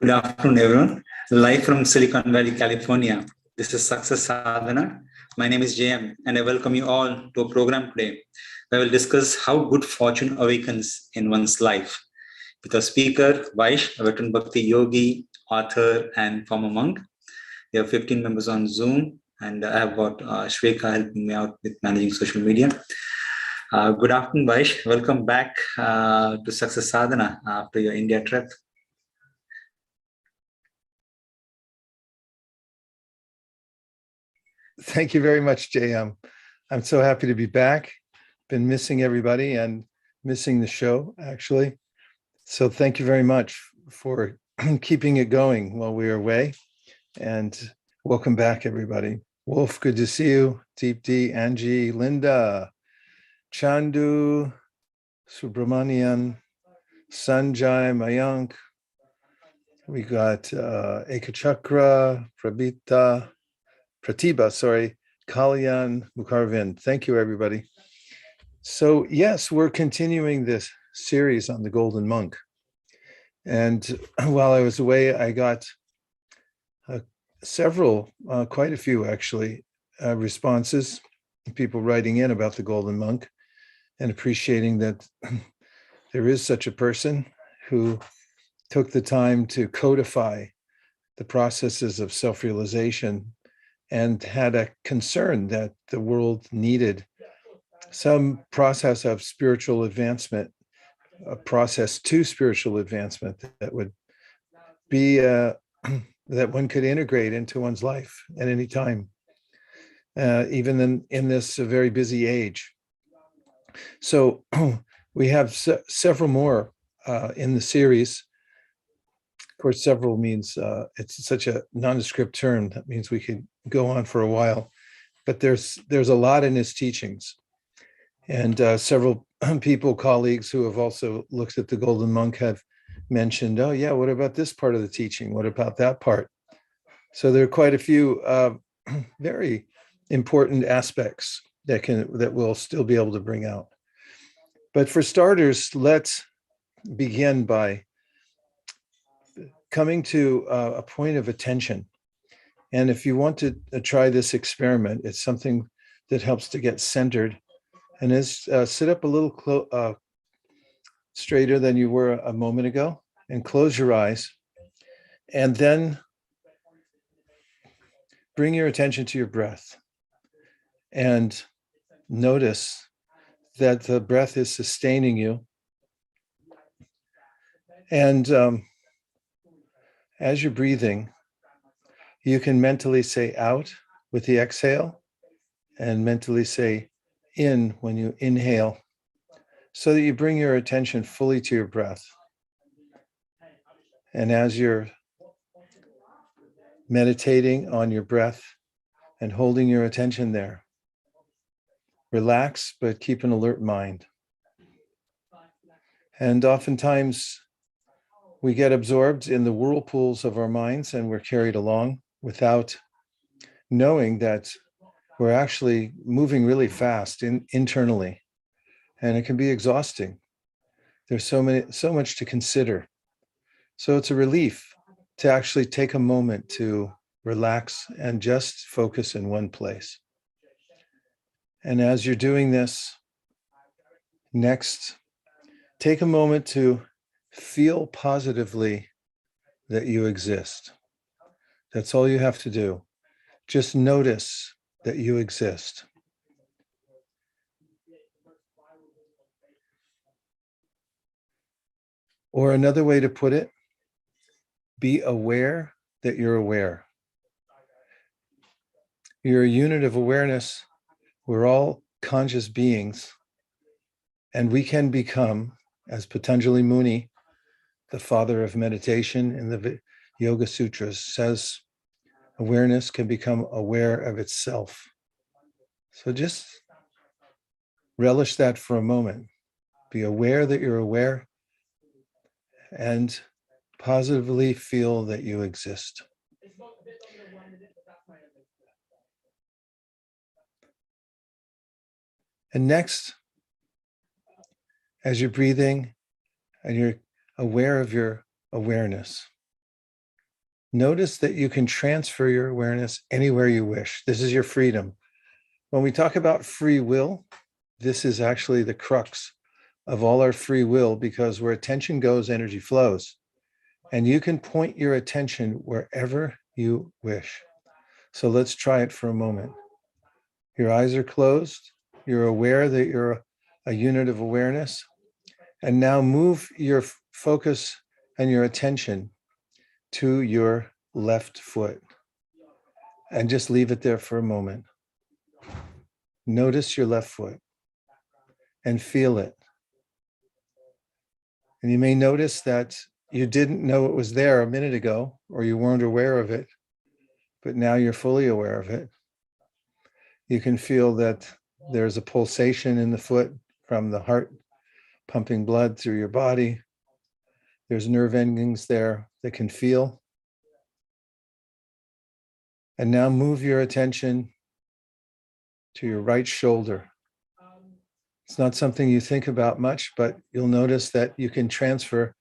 Good afternoon, everyone. Live from Silicon Valley, California. This is Success Sadhana. My name is JM, and I welcome you all to a program today. I will discuss how good fortune awakens in one's life with our speaker, Vaish, a veteran Bhakti yogi, author, and former monk. We have 15 members on Zoom, and I have got Shweka helping me out with managing social media. Good afternoon, Vaish. Welcome back to Success Sadhana after your India trip. Thank you very much, JM. I'm so happy to be back. Been missing everybody and missing the show, actually. So thank you very much for keeping it going while we were away. And welcome back, everybody. Wolf, good to see you. Deepti, Angie, Linda, Chandu, Subramanian, Sanjay, Mayank. We got Ekachakra, Pratibha, Kalyan, Mukharvind. Thank you, everybody. So yes, we're continuing this series on the Golden Monk. And while I was away, I got several, quite a few actually, responses, people writing in about the Golden Monk and appreciating that there is such a person who took the time to codify the processes of self-realization and had a concern that the world needed some process of spiritual advancement, a process to spiritual advancement that would be that one could integrate into one's life at any time, even in this very busy age. So we have several more in the series. Of course, several means it's such a nondescript term. That means we could go on for a while, but there's a lot in his teachings. And several people, colleagues who have also looked at the Golden Monk have mentioned, oh yeah, what about this part of the teaching? What about that part? So there are quite a few very important aspects that we'll still be able to bring out. But for starters, let's begin by coming to a point of attention. And if you want to try this experiment, it's something that helps to get centered. And is sit up a little straighter than you were a moment ago and close your eyes. And then bring your attention to your breath and notice that the breath is sustaining you. And as you're breathing, you can mentally say out with the exhale and mentally say in when you inhale, so that you bring your attention fully to your breath. And as you're meditating on your breath and holding your attention there, relax, but keep an alert mind. And oftentimes we get absorbed in the whirlpools of our minds and we're carried along without knowing that we're actually moving really fast internally, and it can be exhausting. There's so much to consider. So it's a relief to actually take a moment to relax and just focus in one place. And as you're doing this, next, take a moment to feel positively that you exist. That's all you have to do. Just notice that you exist. Or another way to put it, be aware that you're aware. You're a unit of awareness. We're all conscious beings, and we can become, as Patanjali Muni, the father of meditation in the Yoga Sutras, says, awareness can become aware of itself. So just relish that for a moment. Be aware that you're aware and positively feel that you exist. And next, as you're breathing and you're aware of your awareness, Notice that you can transfer your awareness anywhere you wish. This is your freedom. When we talk about free will, this is actually the crux of all our free will, because where attention goes, energy flows. And you can point your attention wherever you wish. So let's try it for a moment. Your eyes are closed. You're aware that you're a unit of awareness. And now move your focus and your attention to your left foot. And just leave it there for a moment. Notice your left foot and feel it. And you may notice that you didn't know it was there a minute ago, or you weren't aware of it, but now you're fully aware of it. You can feel that there's a pulsation in the foot from the heart pumping blood through your body. There's nerve endings there that can feel. And now move your attention to your right shoulder. It's not something you think about much, but you'll notice that you can transfer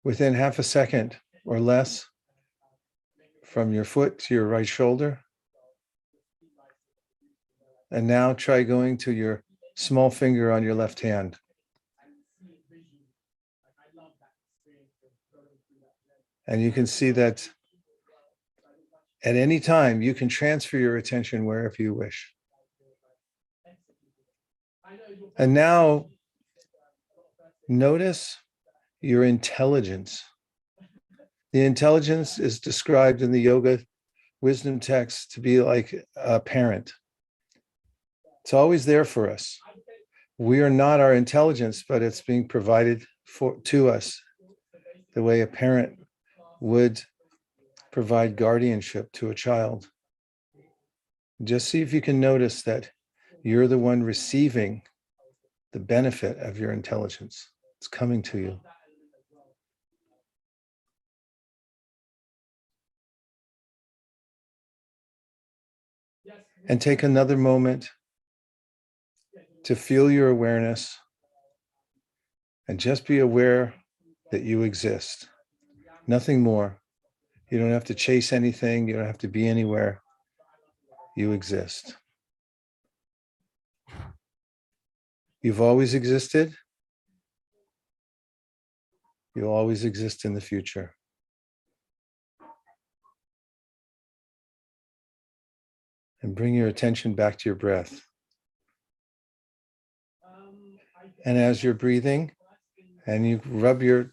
within half a second or less from your foot to your right shoulder. And now try going to your small finger on your left hand. And you can see that at any time you can transfer your attention wherever you wish. And now notice your intelligence. The intelligence is described in the yoga wisdom text to be like a parent. It's always there for us. We are not our intelligence, but it's being provided to us the way a parent would provide guardianship to a child. Just see if you can notice that you're the one receiving the benefit of your intelligence. It's coming to you. And take another moment to feel your awareness and just be aware that you exist. Nothing more. You don't have to chase anything. You don't have to be anywhere. You exist. You've always existed. You'll always exist in the future. And bring your attention back to your breath. And as you're breathing and you rub your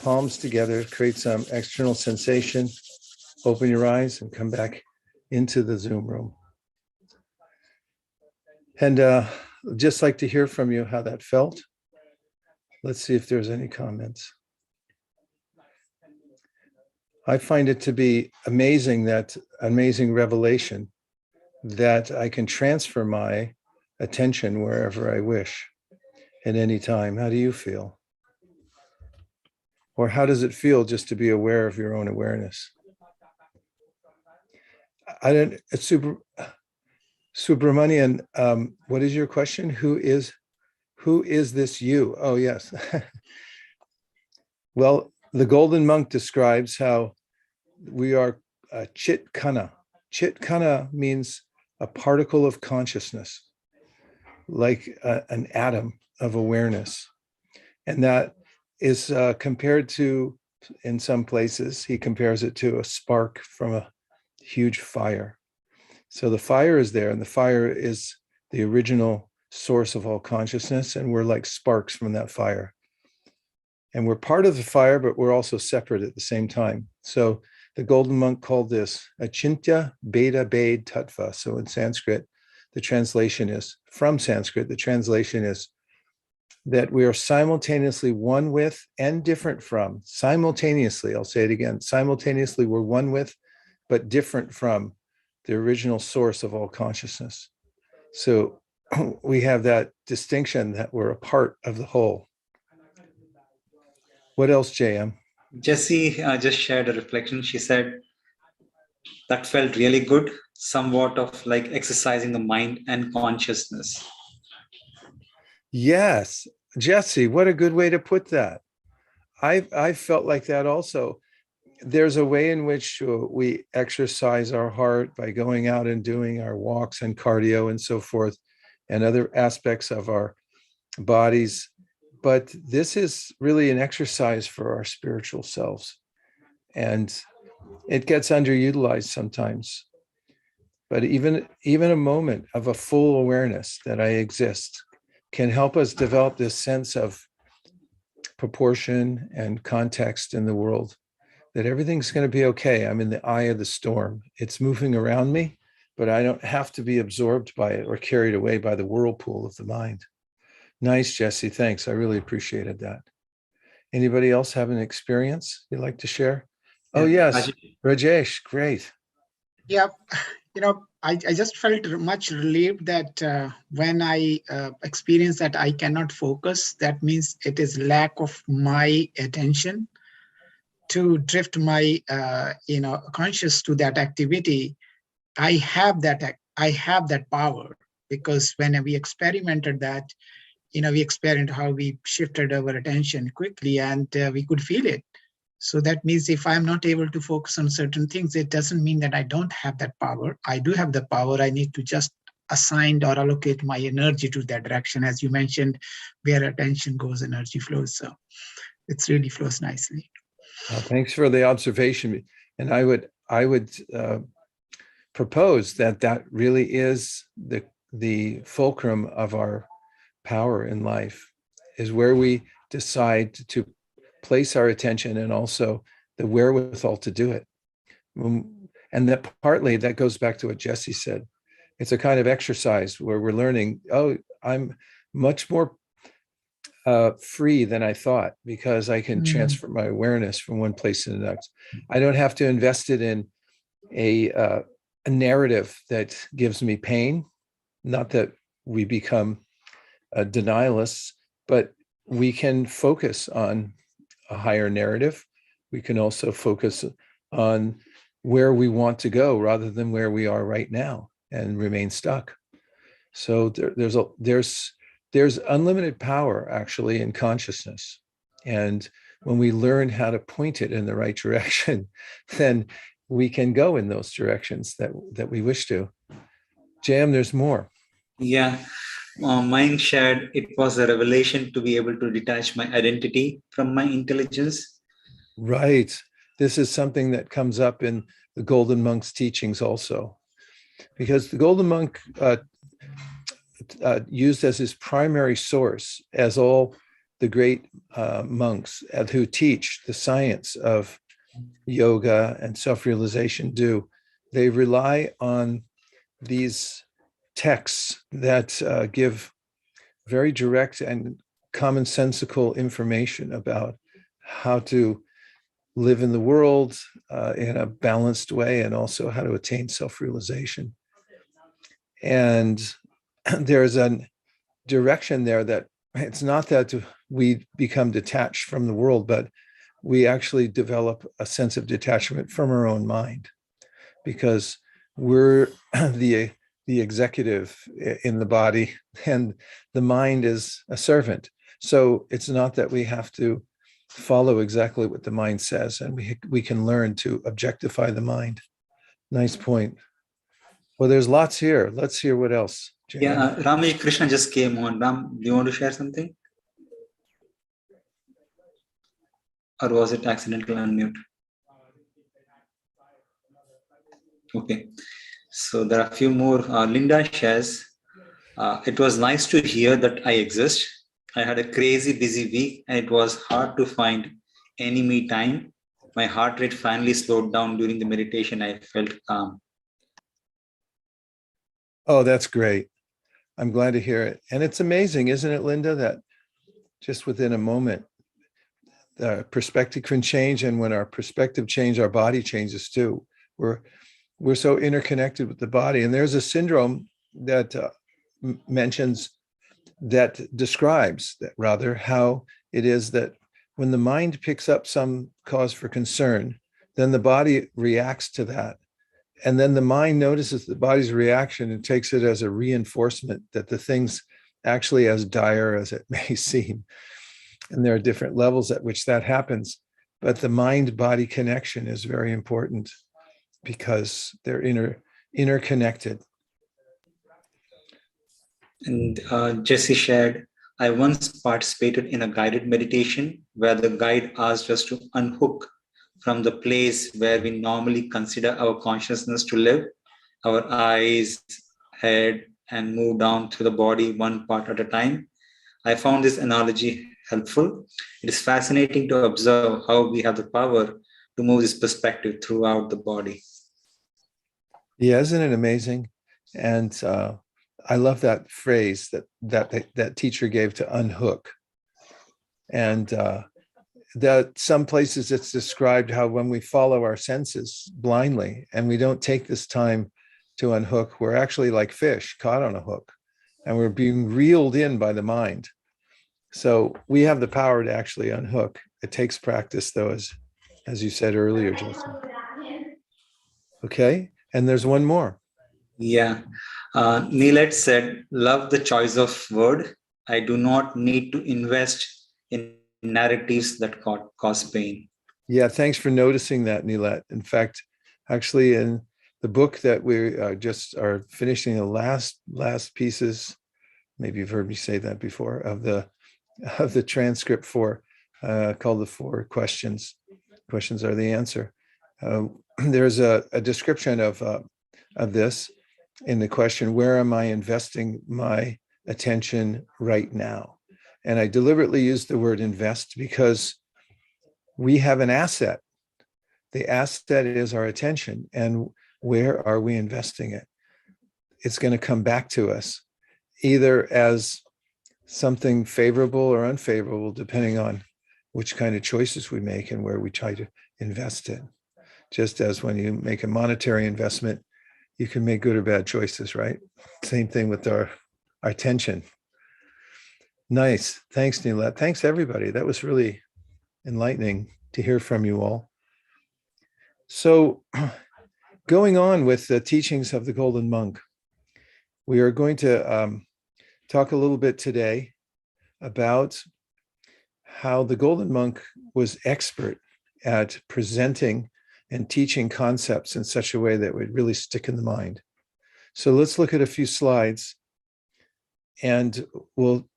palms together, create some external sensation, open your eyes and come back into the Zoom room. And just like to hear from you how that felt. Let's see if there's any comments. I find it to be amazing, that amazing revelation that I can transfer my attention wherever I wish at any time. How do you feel? Or how does it feel just to be aware of your own awareness? It's Subramanian, what is your question? Who is this you? Oh, yes. Well, the Golden Monk describes how we are Chit Kana. Chit Kana means a particle of consciousness, like an atom of awareness. And that is compared to, in some places, he compares it to a spark from a huge fire. So the fire is there, and the fire is the original source of all consciousness, and we're like sparks from that fire. And we're part of the fire, but we're also separate at the same time. So the Golden Monk called this Achintya Beda Bhed Tattva. So in Sanskrit, the translation is, from Sanskrit, the translation is that we are simultaneously one with and different from. Simultaneously, I'll say it again, simultaneously we're one with, but different from the original source of all consciousness. So we have that distinction that we're a part of the whole. What else, JM? Jessie just shared a reflection. She said, that felt really good, somewhat of like exercising the mind and consciousness. Yes, Jesse, what a good way to put that. I felt like that also. there's a way in which we exercise our heart by going out and doing our walks and cardio and so forth, and other aspects of our bodies. But this is really an exercise for our spiritual selves. And it gets underutilized sometimes. But even a moment of a full awareness that I exist can help us develop this sense of proportion and context in the world, that everything's going to be okay. I'm in the eye of the storm. It's moving around me, but I don't have to be absorbed by it or carried away by the whirlpool of the mind. Nice, Jesse. Thanks. I really appreciated that. Anybody else have an experience you'd like to share? Oh, yes. Rajesh, great. Yeah, I just felt much relieved that when I experience that I cannot focus, that means it is lack of my attention to drift my, conscious to that activity. I have that power, because when we experimented that, we experienced how we shifted our attention quickly, and we could feel it. So that means if I'm not able to focus on certain things, it doesn't mean that I don't have that power. I do have the power. I need to just assign or allocate my energy to that direction. As you mentioned, where attention goes, energy flows. So it really flows nicely. Thanks for the observation. And I would propose that really is the fulcrum of our power in life, is where we decide to place our attention and also the wherewithal to do it. And that partly that goes back to what Jesse said. It's a kind of exercise where we're learning, oh, I'm much more free than I thought, because I can transfer my awareness from one place to the next. I don't have to invest it in a narrative that gives me pain. Not that we become denialists, but we can focus on a higher narrative. We can also focus on where we want to go rather than where we are right now and remain stuck. So there's unlimited power actually in consciousness. And when we learn how to point it in the right direction, then we can go in those directions that we wish to. Jam, there's more. Yeah. Mine shared, it was a revelation to be able to detach my identity from my intelligence. Right. This is something that comes up in the Golden Monk's teachings also, because the Golden Monk used as his primary source, as all the great monks who teach the science of yoga and self-realization do. They rely on these texts that give very direct and commonsensical information about how to live in the world in a balanced way, and also how to attain self-realization. And there's a direction there that it's not that we become detached from the world, but we actually develop a sense of detachment from our own mind, because we're the executive in the body, and the mind is a servant. So it's not that we have to follow exactly what the mind says, and we can learn to objectify the mind. Nice point. Well, there's lots here. Let's hear what else. Jane. Yeah, Ramesh Krishna just came on. Ram, do you want to share something? Or was it accidental unmute? Okay. So there are a few more. Linda shares, it was nice to hear that I exist. I had a crazy busy week and it was hard to find any me time. My heart rate finally slowed down during the meditation. I felt calm. Oh, that's great. I'm glad to hear it. And it's amazing, isn't it, Linda, that just within a moment, the perspective can change. And when our perspective changes, our body changes too. We're so interconnected with the body. And there's a syndrome that describes how it is that when the mind picks up some cause for concern, then the body reacts to that. And then the mind notices the body's reaction and takes it as a reinforcement that the thing's actually as dire as it may seem. And there are different levels at which that happens. but the mind-body connection is very important because they're interconnected. And Jesse shared, I once participated in a guided meditation where the guide asked us to unhook from the place where we normally consider our consciousness to live, our eyes, head, and move down through the body one part at a time. I found this analogy helpful. It is fascinating to observe how we have the power to move this perspective throughout the body. Yeah, isn't it amazing? And I love that phrase that teacher gave, to unhook. And that some places it's described how when we follow our senses blindly and we don't take this time to unhook, we're actually like fish caught on a hook and we're being reeled in by the mind. So we have the power to actually unhook. It takes practice, though, as you said earlier, Justin. Okay, and there's one more. Yeah. Neelat said, love the choice of word. I do not need to invest in narratives that cause pain. Yeah, thanks for noticing that, Neelat. In fact, actually, in the book that we just are finishing, the last pieces, maybe you've heard me say that before, of the transcript for called The Four Questions. Questions are the answer. There's a description of this in the question, where am I investing my attention right now? And I deliberately use the word invest because we have an asset. The asset is our attention. And where are we investing it? It's going to come back to us either as something favorable or unfavorable, depending on which kind of choices we make and where we try to invest it. Just as when you make a monetary investment, you can make good or bad choices, right? Same thing with our attention. Nice. Thanks, Neelat. Thanks, everybody. That was really enlightening to hear from you all. So going on with the teachings of the Golden Monk, we are going to talk a little bit today about how the Golden Monk was expert at presenting and teaching concepts in such a way that would really stick in the mind. So let's look at a few slides and we'll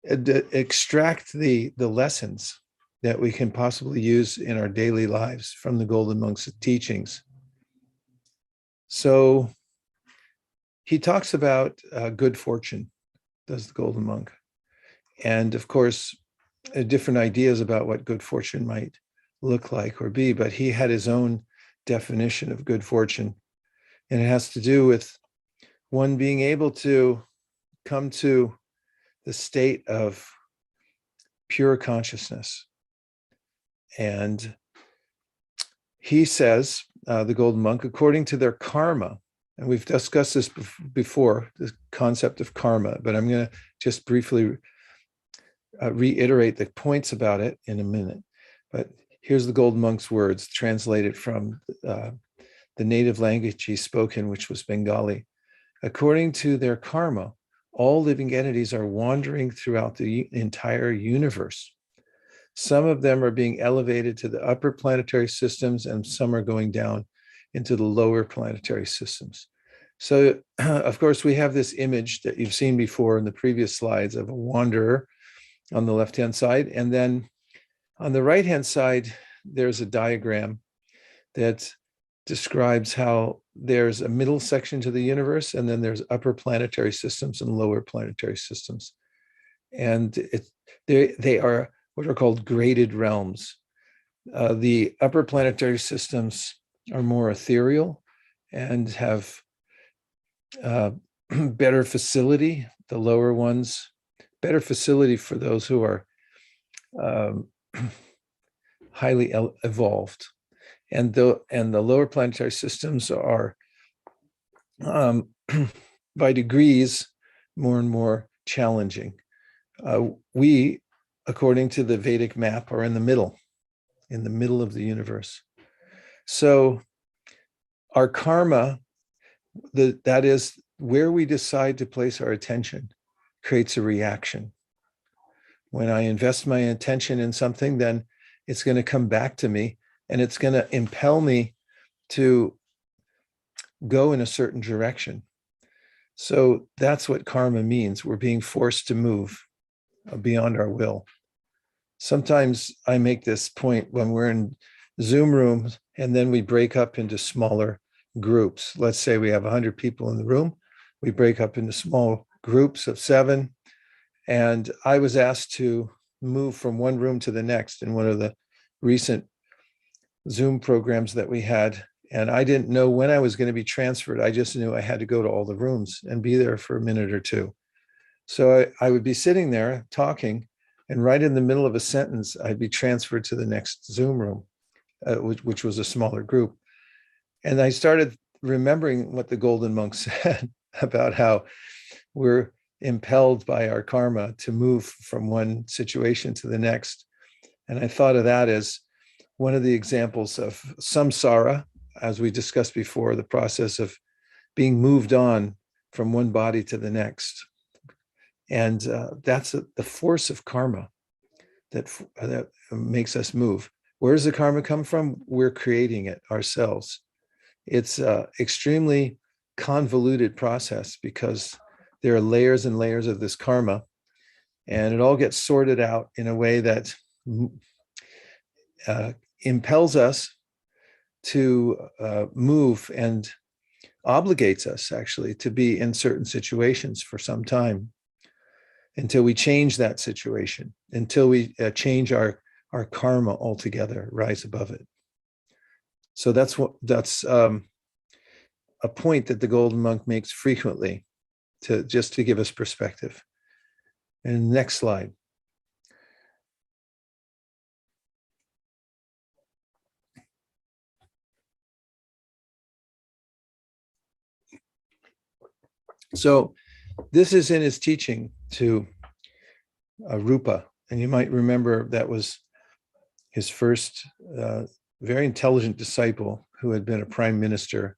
extract the lessons that we can possibly use in our daily lives from the Golden Monk's teachings. So he talks about good fortune, does the Golden Monk. And of course, different ideas about what good fortune might look like or be, but he had his own definition of good fortune. And it has to do with one being able to come to the state of pure consciousness. And he says, the Golden Monk, according to their karma, and we've discussed this before, the concept of karma, but I'm going to just briefly reiterate the points about it in a minute. But here's the Golden Monk's words, translated from the native language he spoke in, which was Bengali. According to their karma, all living entities are wandering throughout the entire universe. Some of them are being elevated to the upper planetary systems, and some are going down into the lower planetary systems. So, of course, we have this image that you've seen before in the previous slides of a wanderer on the left-hand side. And then on the right-hand side, there's a diagram that describes how there's a middle section to the universe, and then there's upper planetary systems and lower planetary systems. And they are what are called graded realms. The upper planetary systems are more ethereal and have better facility. The lower ones, better facility for those who are highly evolved. And the lower planetary systems are, by degrees, more and more challenging. We, according to the Vedic map, are in the middle of the universe. So our karma, that is where we decide to place our attention, creates a reaction. When I invest my attention in something, then it's going to come back to me, and it's going to impel me to go in a certain direction. So that's what karma means. We're being forced to move beyond our will. Sometimes I make this point when we're in Zoom rooms and then we break up into smaller groups. Let's say we have 100 people in the room. We break up into small groups of 7. And I was asked to move from one room to the next in one of the recent Zoom programs that we had. And I didn't know when I was going to be transferred. I just knew I had to go to all the rooms and be there for a minute or two. So I would be sitting there talking, and right in the middle of a sentence, I'd be transferred to the next Zoom room, which was a smaller group. And I started remembering what the Golden Monk said about how we're impelled by our karma to move from one situation to the next. And I thought of that as one of the examples of samsara, as we discussed before, the process of being moved on from one body to the next. And that's the force of karma that makes us move. Where does the karma come from? We're creating it ourselves. It's an extremely convoluted process because there are layers and layers of this karma, and it all gets sorted out in a way that impels us to move and obligates us actually to be in certain situations for some time until we change that situation, until we change our karma altogether, rise above it. So that's a point that the Golden Monk makes frequently to give us perspective. And next slide. So this is in his teaching to Rupa. And you might remember that was his first very intelligent disciple who had been a prime minister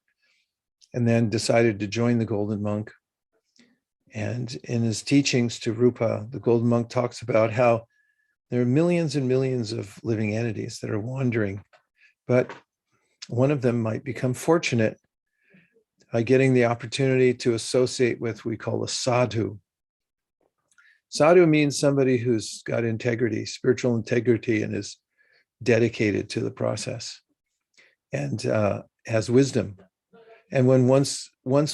and then decided to join the Golden Monk. And in his teachings to Rupa, the Golden Monk talks about how there are millions and millions of living entities that are wandering, but one of them might become fortunate by getting the opportunity to associate with what we call a sadhu. Sadhu means somebody who's got integrity, spiritual integrity, and is dedicated to the process and has wisdom. And when once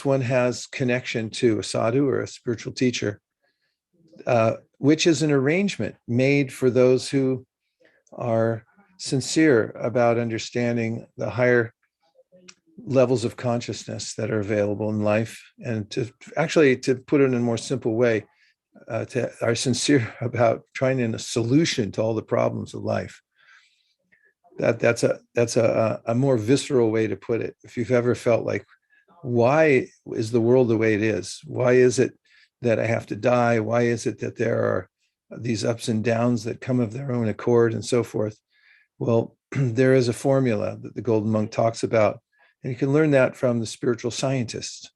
one has connection to a sadhu or a spiritual teacher, which is an arrangement made for those who are sincere about understanding the higher levels of consciousness that are available in life, and to put it in a more simple way, are sincere about trying a solution to all the problems of life. That's a more visceral way to put it. If you've ever felt like, why is the world the way it is? Why is it that I have to die? Why is it that there are these ups and downs that come of their own accord and so forth? Well, there is a formula that the Golden Monk talks about, and you can learn that from the spiritual scientist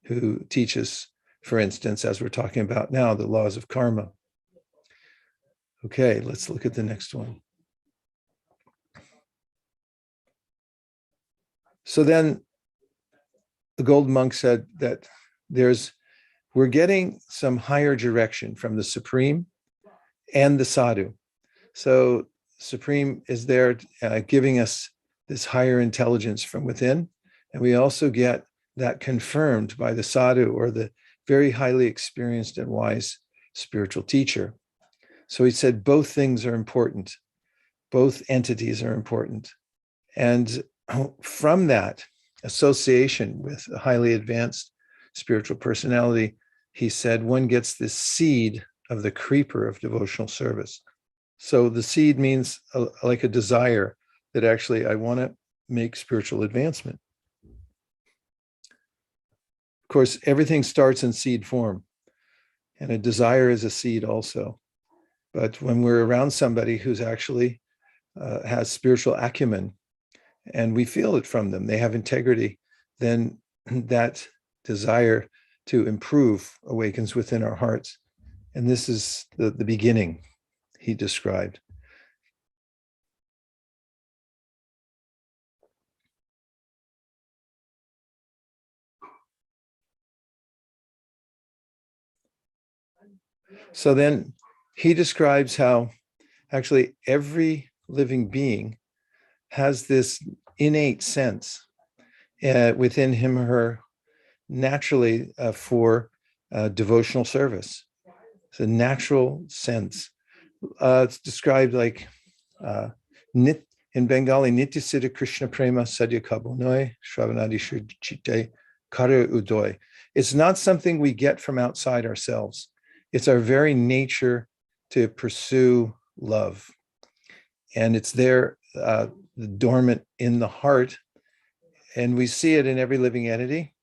who teaches, for instance, as we're talking about now, the laws of karma. Okay, let's look at the next one. So then the Golden Monk said that we're getting some higher direction from the Supreme and the Sadhu. So Supreme is there giving us this higher intelligence from within, and we also get that confirmed by the Sadhu, or the very highly experienced and wise spiritual teacher. So he said both things are important. Both entities are important. And from that association with a highly advanced spiritual personality, he said one gets this seed of the creeper of devotional service. So the seed means like a desire that actually I want to make spiritual advancement. Of course, everything starts in seed form, and a desire is a seed also. But when we're around somebody who's actually has spiritual acumen, and we feel it from them, they have integrity, then that desire to improve awakens within our hearts. And this is the beginning he described. So then he describes how actually every living being has this innate sense within him or her naturally for devotional service. It's a natural sense. It's described like in Bengali, Nitya Siddha Krishna Prema Sadhya Kabonoy Shravanadi Shurjite Kara Udoy. It's not something we get from outside ourselves. It's our very nature to pursue love. And it's there, dormant in the heart. And we see it in every living entity.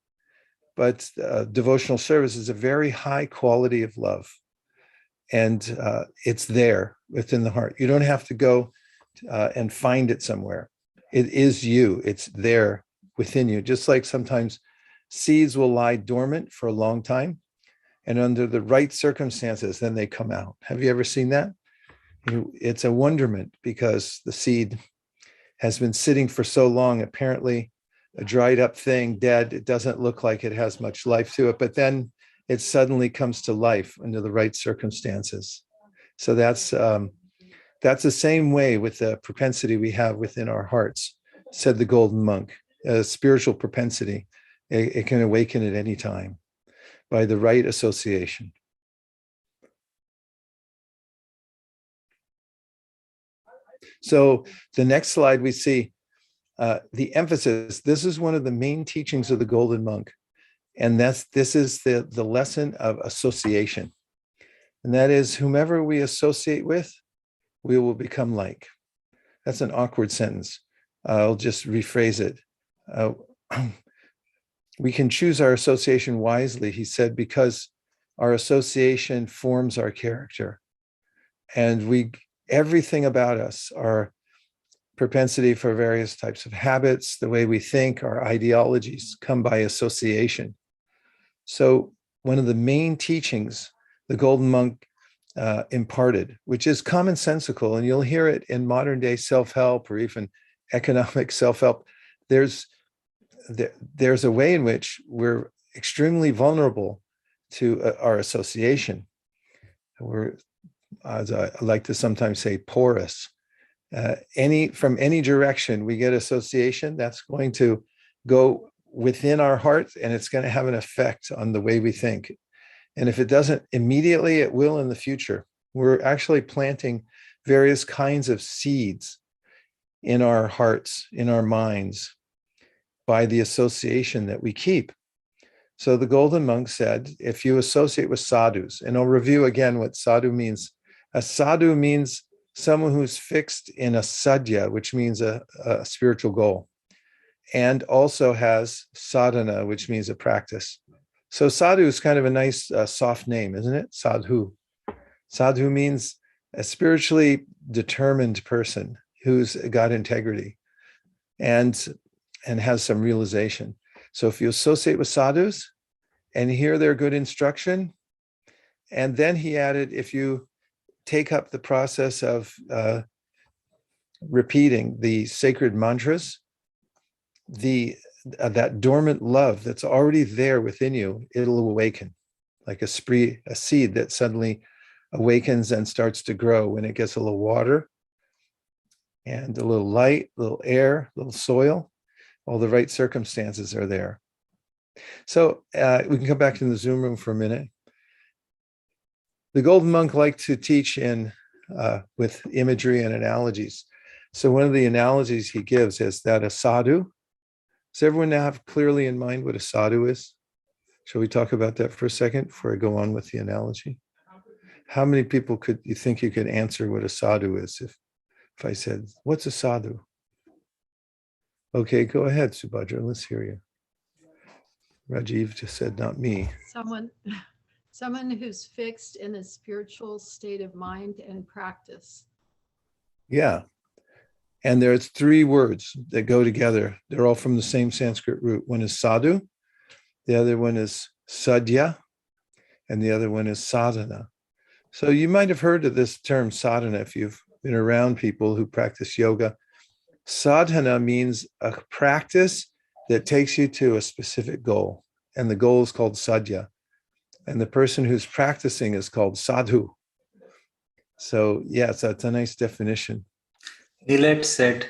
But devotional service is a very high quality of love. And it's there within the heart. You don't have to go and find it somewhere. It is you. It's there within you. Just like sometimes seeds will lie dormant for a long time, and under the right circumstances, then they come out. Have you ever seen that? It's a wonderment because the seed has been sitting for so long, apparently a dried up thing, dead. It doesn't look like it has much life to it, but then it suddenly comes to life under the right circumstances. So that's the same way with the propensity we have within our hearts, said the golden monk. A spiritual propensity, it can awaken at any time by the right association. So the next slide we see the emphasis. This is one of the main teachings of the golden monk. And this is the lesson of association. And that is, whomever we associate with, we will become like. That's an awkward sentence. I'll just rephrase it. We can choose our association wisely, he said, because our association forms our character. And everything about us, our propensity for various types of habits, the way we think, our ideologies come by association. So one of the main teachings the golden monk imparted, which is commonsensical, and you'll hear it in modern day self-help or even economic self-help, there's a way in which we're extremely vulnerable to our association. We're, as I like to sometimes say, porous. From any direction we get association, that's going to go within our heart, and it's going to have an effect on the way we think. And if it doesn't immediately, it will in the future. We're actually planting various kinds of seeds in our hearts, in our minds, by the association that we keep. So the golden monk said, if you associate with sadhus, and I'll review again what sadhu means. A sadhu means someone who's fixed in a sadhya, which means a spiritual goal, and also has sadhana, which means a practice. So sadhu is kind of a nice soft name, isn't it? Sadhu. Sadhu means a spiritually determined person who's got integrity and has some realization. So if you associate with sadhus and hear their good instruction, and then he added, if you take up the process of repeating the sacred mantras, that dormant love that's already there within you, it'll awaken like a seed that suddenly awakens and starts to grow when it gets a little water and a little light, a little air, a little soil. All the right circumstances are there. So we can come back to the Zoom room for a minute. The golden monk liked to teach with imagery and analogies. So one of the analogies he gives is that a sadhu. Does everyone now have clearly in mind what a sadhu is? Shall we talk about that for a second before I go on with the analogy? How many people could you think you could answer what a sadhu is if I said, what's a sadhu? Okay, go ahead, Subhadra. Let's hear you. Rajiv just said, not me. Someone who's fixed in a spiritual state of mind and practice. Yeah. And there's three words that go together. They're all from the same Sanskrit root. One is sadhu, the other one is sadhya, and the other one is sadhana. So you might have heard of this term sadhana if you've been around people who practice yoga. Sadhana means a practice that takes you to a specific goal, and the goal is called sadhya. And the person who's practicing is called sadhu. So yes, that's a nice definition. Nilet said,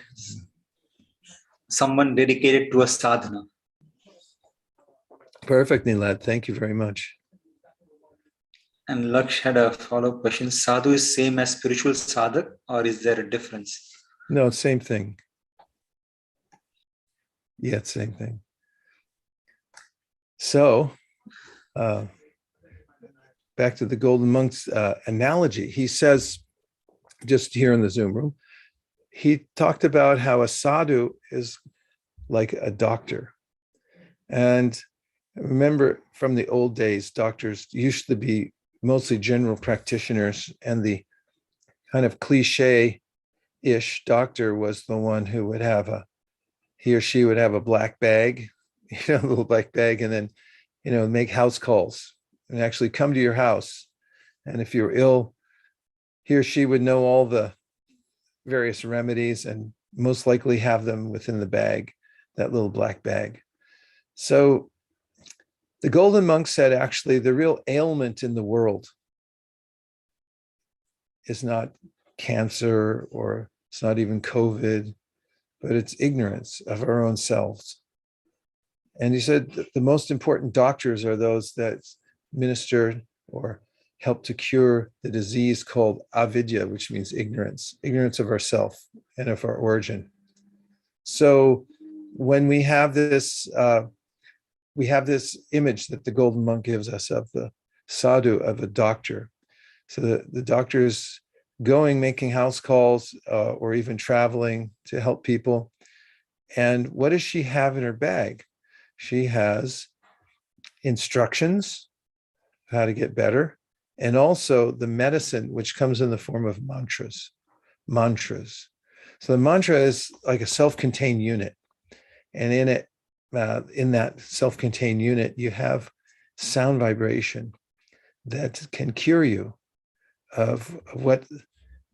someone dedicated to a sadhana. Perfect, Nilad. Thank you very much. And Laksh had a follow-up question. Sadhu is same as spiritual sadhak, or is there a difference? No, same thing. Yeah, same thing. So, back to the Golden Monk's analogy. He says, just here in the Zoom room, he talked about how a sadhu is like a doctor. And remember from the old days, doctors used to be mostly general practitioners, and the kind of cliche-ish doctor was the one who would have he or she would have a black bag, a little black bag, and then, make house calls and actually come to your house. And if you're ill, he or she would know all the various remedies and most likely have them within the bag, that little black bag. So the Golden Monk said, actually, the real ailment in the world is not cancer, or it's not even COVID, but it's ignorance of our own selves. And he said that the most important doctors are those that minister or help to cure the disease called avidya, which means ignorance of ourself and of our origin. So when we have this image that the Golden Monk gives us of the sadhu, of a doctor. So the doctor is going, making house calls, or even traveling to help people. And what does she have in her bag? She has instructions of how to get better, and also the medicine, which comes in the form of mantras. So the mantra is like a self-contained unit. And in it, in that self-contained unit, you have sound vibration that can cure you of what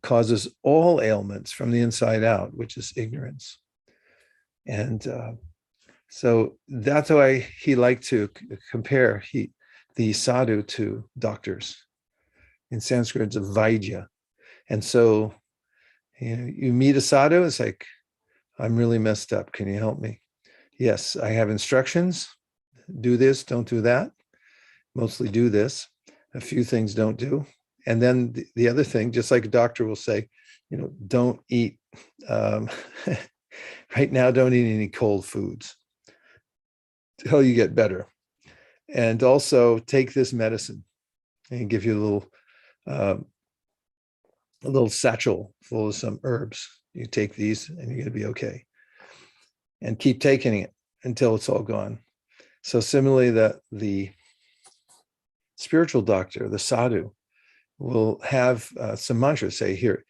causes all ailments from the inside out, which is ignorance. And so that's why he liked to compare the sadhu to doctors. In Sanskrit, it's a vaidya. And so you meet a sadhu, it's like, I'm really messed up. Can you help me? Yes, I have instructions. Do this, don't do that. Mostly do this. A few things don't do. And then the other thing, just like a doctor will say, don't eat, right now, don't eat any cold foods till you get better. And also take this medicine, and give you a little satchel full of some herbs. You take these and you're going to be okay. And keep taking it until it's all gone. So similarly, the spiritual doctor, the sadhu, will have some mantras. Say, here,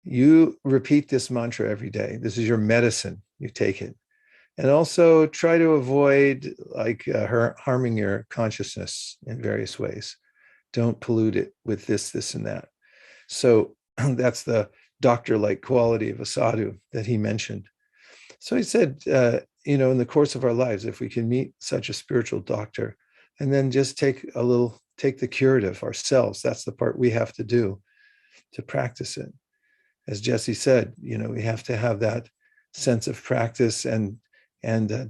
you repeat this mantra every day. This is your medicine. You take it. And also try to avoid harming your consciousness in various ways. Don't pollute it with this, and that. So that's the doctor-like quality of a sadhu that he mentioned. So he said, in the course of our lives, if we can meet such a spiritual doctor, and then just take the curative ourselves, that's the part we have to do to practice it. As Jesse said, we have to have that sense of practice and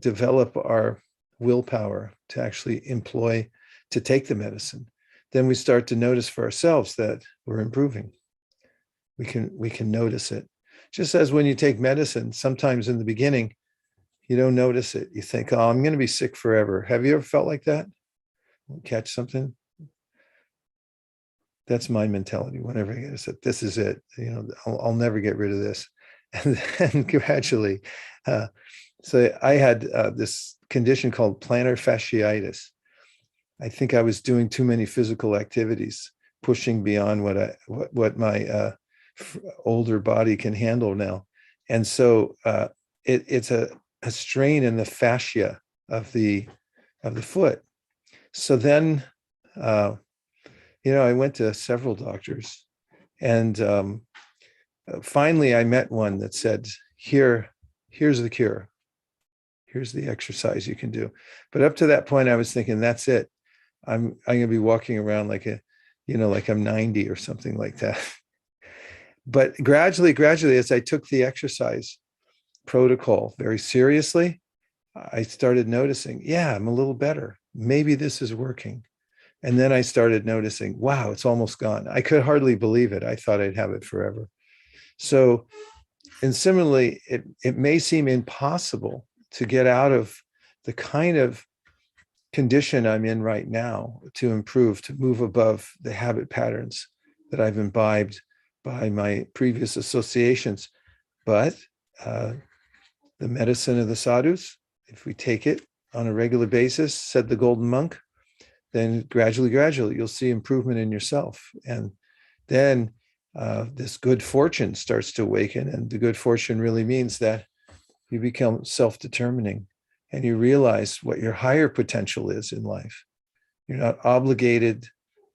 develop our willpower to actually employ, to take the medicine. Then we start to notice for ourselves that we're improving. We can notice it. Just as when you take medicine, sometimes in the beginning, you don't notice it. You think, oh, I'm going to be sick forever. Have you ever felt like that? Catch something? That's my mentality. Whenever I get sick, this is it. I'll never get rid of this. And then gradually, so I had this condition called plantar fasciitis. I think I was doing too many physical activities, pushing beyond what my older body can handle now. And so it's a strain in the fascia of the foot. So then, I went to several doctors, and finally I met one that said, here's the cure. Here's the exercise you can do. But up to that point, I was thinking, that's it. I'm gonna be walking around like like I'm 90 or something like that. But gradually, as I took the exercise protocol very seriously, I started noticing, yeah, I'm a little better. Maybe this is working. And then I started noticing, wow, it's almost gone. I could hardly believe it. I thought I'd have it forever. So, and similarly, it may seem impossible to get out of the kind of condition I'm in right now to improve, to move above the habit patterns that I've imbibed by my previous associations. But the medicine of the sadhus, if we take it on a regular basis, said the golden monk, then gradually, you'll see improvement in yourself. And then this good fortune starts to awaken. And the good fortune really means that you become self-determining and you realize what your higher potential is in life. You're not obligated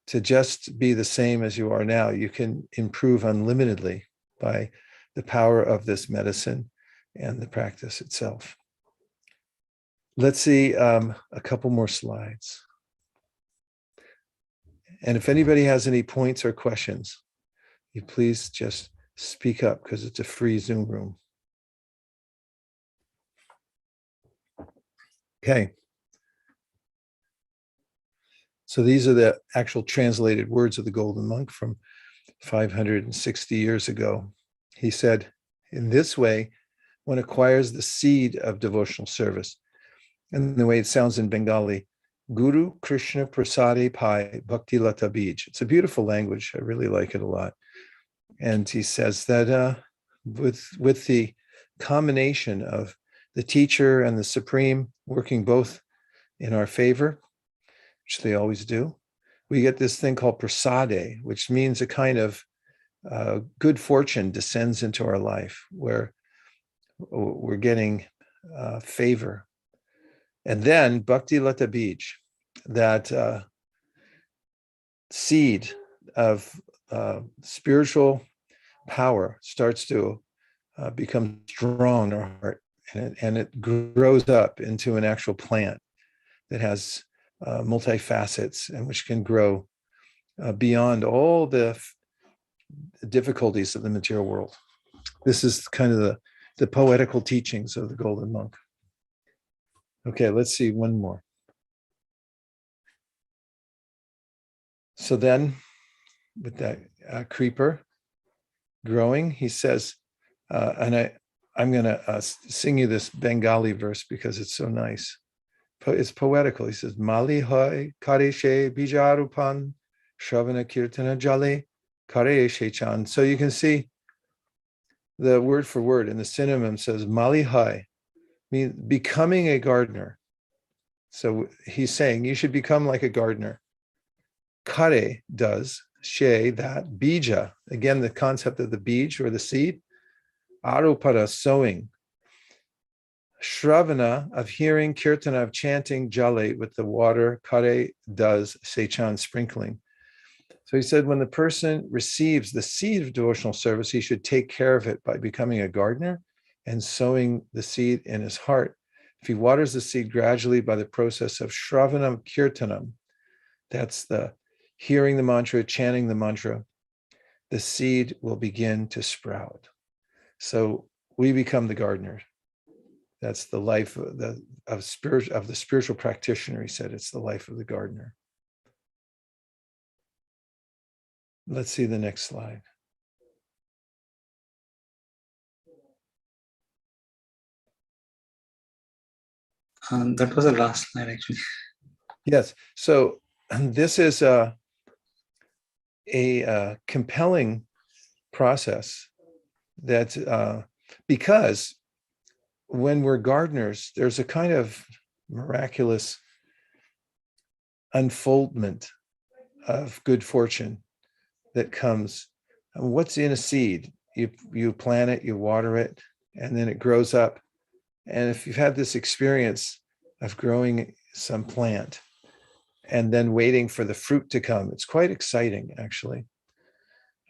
to just be the same as you are now. You can improve unlimitedly by the power of this medicine and the practice itself. Let's see a couple more slides. And if anybody has any points or questions, you please just speak up because it's a free Zoom room. Okay. So these are the actual translated words of the Golden Monk from 560 years ago. He said, in this way, one acquires the seed of devotional service. And the way it sounds in Bengali, Guru Krishna Prasade Pai Bhakti Lata Bij. It's a beautiful language. I really like it a lot. And he says that with the combination of the teacher and the supreme working both in our favor, which they always do, we get this thing called prasade, which means a kind of good fortune descends into our life where we're getting favor. And then Bhakti Lata Bij, that seed of spiritual power starts to become strong in our heart, and it grows up into an actual plant that has multi-facets and which can grow beyond all the difficulties of the material world. This is kind of the poetical teachings of the Golden Monk. Okay, let's see one more. So then, with that creeper growing, he says, and I'm going to sing you this Bengali verse because it's so nice. It's poetical. He says, Mali hoy kare she bijarupan shravana kirtana jale kare she chan. So you can see the word for word in the synonym says Mali hoy, means becoming a gardener. So he's saying you should become like a gardener. Kare does, she, that, bija, again, the concept of the bij or the seed, arupada, sowing, shravana, of hearing, kirtana, of chanting, jale, with the water, kare does, sechan, sprinkling. So he said when the person receives the seed of devotional service, he should take care of it by becoming a gardener and sowing the seed in his heart. If he waters the seed gradually by the process of shravanam kirtanam, that's the hearing the mantra, chanting the mantra, the seed will begin to sprout. So we become the gardener. That's the life of the spiritual practitioner. He said it's the life of the gardener. Let's see the next slide. That was the last slide, actually. Yes. So this is a compelling process that because when we're gardeners, there's a kind of miraculous unfoldment of good fortune that comes. And what's in a seed? You plant it, you water it, and then it grows up. And if you've had this experience of growing some plant and then waiting for the fruit to come, it's quite exciting, actually.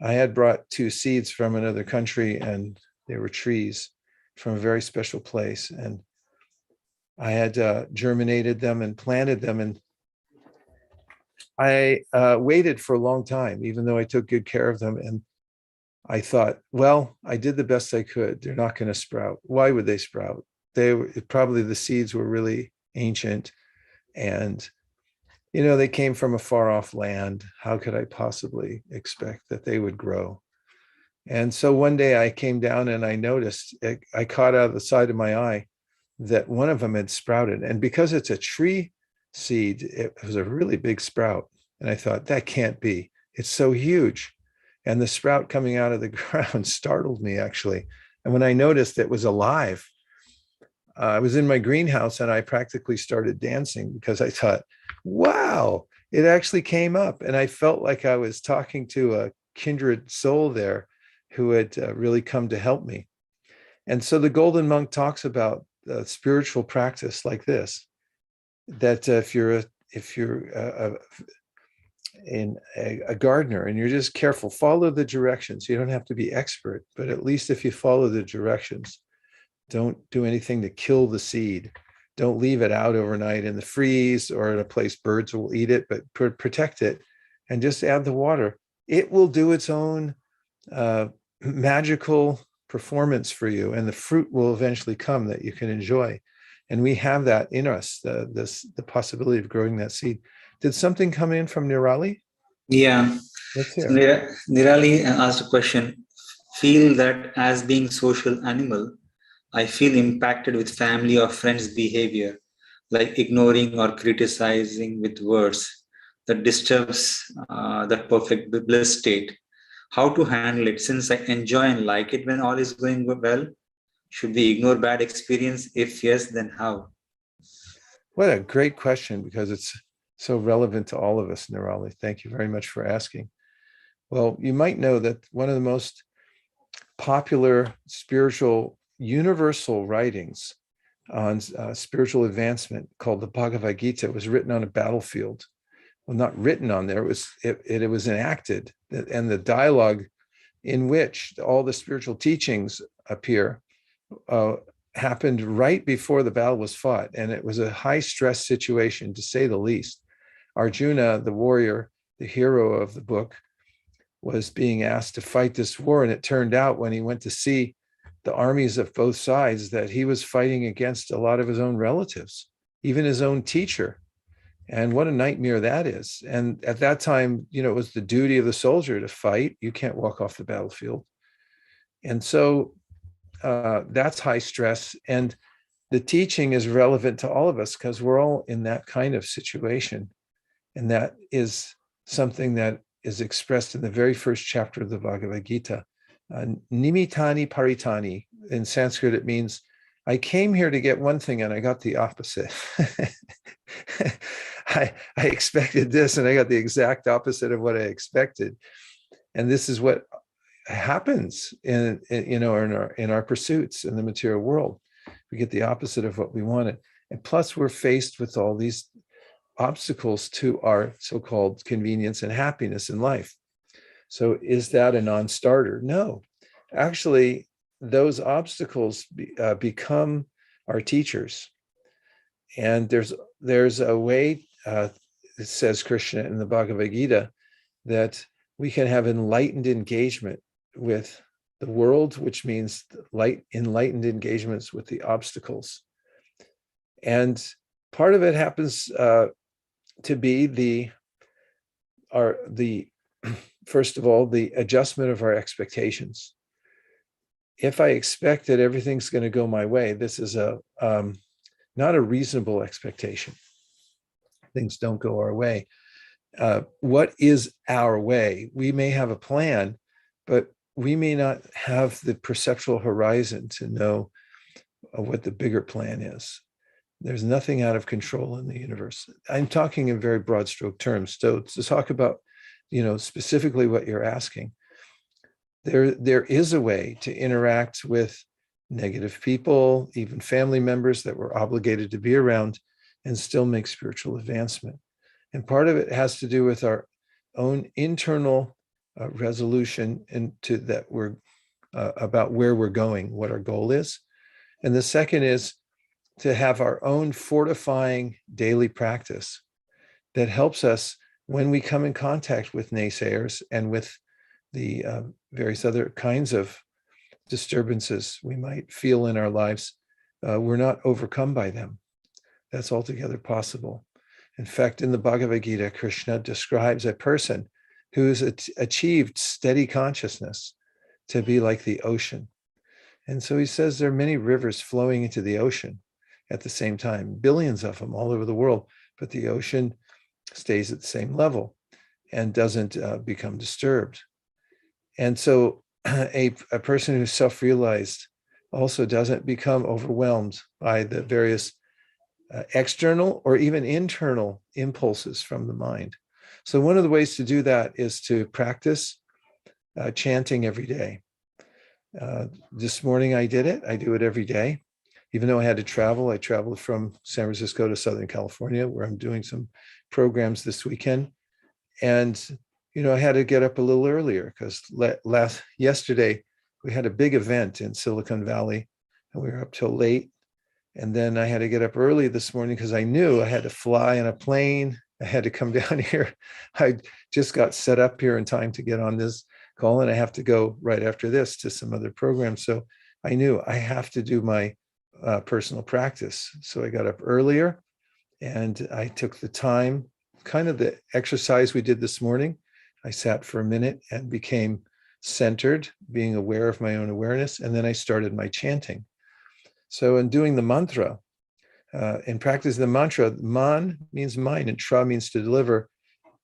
I had brought 2 seeds from another country, and they were trees from a very special place. And I had germinated them and planted them. And I waited for a long time, even though I took good care of them. And I thought, well, I did the best I could. They're not going to sprout. Why would they sprout? Probably the seeds were really ancient, and they came from a far off land. How could I possibly expect that they would grow? And so one day I came down and I noticed, I caught out of the side of my eye that one of them had sprouted. And because it's a tree seed, it was a really big sprout. And I thought, that can't be. It's so huge. And the sprout coming out of the ground startled me, actually. And when I noticed it was alive, I was in my greenhouse and I practically started dancing because I thought, wow, it actually came up. And I felt like I was talking to a kindred soul there who had really come to help me. And so the Golden Monk talks about spiritual practice like this, that if you're a gardener and you're just careful, follow the directions. You don't have to be expert, but at least if you follow the directions, don't do anything to kill the seed. Don't leave it out overnight in the freeze or in a place birds will eat it, but protect it and just add the water. It will do its own magical performance for you, and the fruit will eventually come that you can enjoy. And we have that in us, the possibility of growing that seed. Did something come in from Nirali? Yeah. Let's hear. Nirali asked a question. Feel that as being social animal, I feel impacted with family or friends' behavior, like ignoring or criticizing with words that disturbs that perfect bliss state. How to handle it, since I enjoy and like it when all is going well? Should we ignore bad experience? If yes, then how? What a great question, because it's so relevant to all of us, Nirali. Thank you very much for asking. Well, you might know that one of the most popular spiritual universal writings on spiritual advancement, called the Bhagavad Gita, was written on a battlefield. Well, not written on there, it was enacted, and the dialogue in which all the spiritual teachings appear happened right before the battle was fought. And it was a high stress situation, to say the least. Arjuna, the warrior, the hero of the book, was being asked to fight this war. And it turned out, when he went to see the armies of both sides, that he was fighting against a lot of his own relatives, even his own teacher. And what a nightmare that is. And at that time, it was the duty of the soldier to fight. You can't walk off the battlefield. And so that's high stress. And the teaching is relevant to all of us because we're all in that kind of situation. And that is something that is expressed in the very first chapter of the Bhagavad Gita. Nimitani paritani. In Sanskrit, it means, I came here to get one thing and I got the opposite. I expected this and I got the exact opposite of what I expected. And this is what happens in our pursuits in the material world. We get the opposite of what we wanted. And plus, we're faced with all these obstacles to our so-called convenience and happiness in life. So is that a non-starter? No. Actually, those obstacles become our teachers. And there's a way, it says Krishna in the Bhagavad Gita, that we can have enlightened engagement with the world, which means enlightened engagements with the obstacles. And part of it happens to be first of all, the adjustment of our expectations. If I expect that everything's going to go my way, this is not a reasonable expectation. Things don't go our way. What is our way? We may have a plan, but we may not have the perceptual horizon to know what the bigger plan is. There's nothing out of control in the universe. I'm talking in very broad stroke terms. So to talk about, specifically what you're asking, there is a way to interact with negative people, even family members that we're obligated to be around, and still make spiritual advancement. And part of it has to do with our own internal resolution into that we're about where we're going, what our goal is. And the second is to have our own fortifying daily practice that helps us when we come in contact with naysayers and with the various other kinds of disturbances we might feel in our lives, we're not overcome by them. That's altogether possible. In fact, in the Bhagavad Gita, Krishna describes a person who's achieved steady consciousness to be like the ocean. And so he says there are many rivers flowing into the ocean at the same time, billions of them all over the world, but the ocean stays at the same level and doesn't become disturbed. And so a person who's self-realized also doesn't become overwhelmed by the various external or even internal impulses from the mind. So one of the ways to do that is to practice chanting every day. This morning I did it. I do it every day. Even though I had to travel, I traveled from San Francisco to Southern California, where I'm doing some programs this weekend. And, I had to get up a little earlier because yesterday we had a big event in Silicon Valley and we were up till late. And then I had to get up early this morning because I knew I had to fly on a plane. I had to come down here. I just got set up here in time to get on this call, and I have to go right after this to some other programs. So I knew I have to do my personal practice. So I got up earlier and I took the time, kind of the exercise we did this morning. I sat for a minute and became centered, being aware of my own awareness. And then I started my chanting. So in doing the mantra, in practicing the mantra, man means mind and tra means to deliver.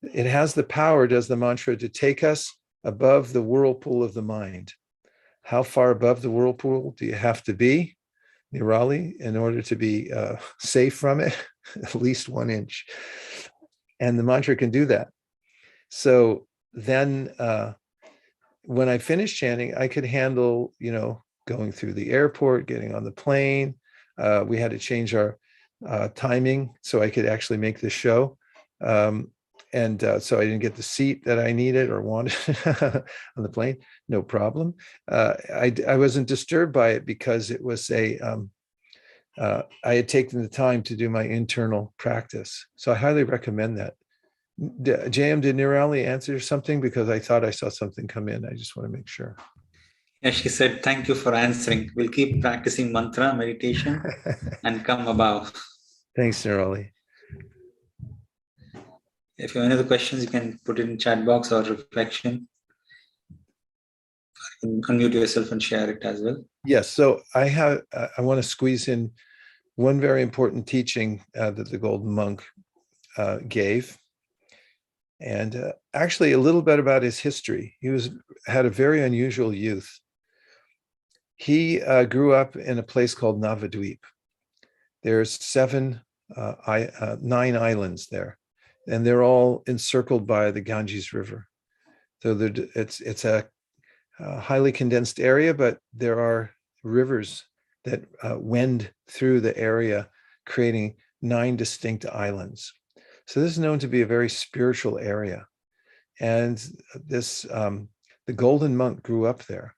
It has the power, does the mantra, to take us above the whirlpool of the mind. How far above the whirlpool do you have to be, Nirali, in order to be safe from it? At least 1 inch. And the mantra can do that. So then when I finished chanting, I could handle, going through the airport, getting on the plane. We had to change our timing so I could actually make the show. So I didn't get the seat that I needed or wanted on the plane. No problem. I wasn't disturbed by it because it was I had taken the time to do my internal practice. So I highly recommend that. JM, did Nirali answer something? Because I thought I saw something come in. I just want to make sure. Yeah, she said, thank you for answering. We'll keep practicing mantra, meditation, and come above. Thanks, Nirali. If you have any other questions, you can put it in chat box or reflection. You can unmute yourself and share it as well. Yes, so I want to squeeze in one very important teaching that the Golden Monk gave. And actually a little bit about his history. He had a very unusual youth. He grew up in a place called Navadvip. There's 9 islands there, and they're all encircled by the Ganges River. So it's a highly condensed area, but there are rivers that wend through the area, creating 9 distinct islands. So this is known to be a very spiritual area. And the Golden Monk grew up there.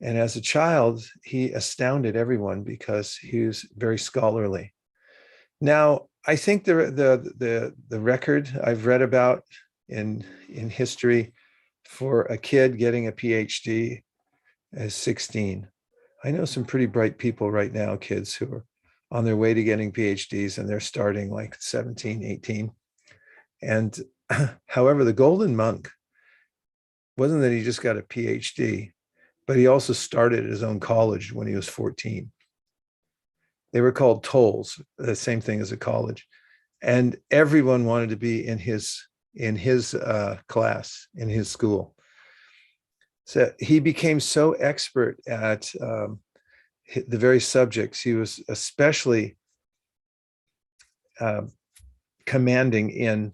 And as a child, he astounded everyone because he was very scholarly. Now, I think the record I've read about in history for a kid getting a PhD is 16. I know some pretty bright people right now, kids who are on their way to getting PhDs, and they're starting like 17, 18. And however, the Golden Monk wasn't that he just got a PhD, but he also started his own college when he was 14. They were called tolls, the same thing as a college. And everyone wanted to be in his class, in his school. So he became so expert at the very subjects. He was especially commanding in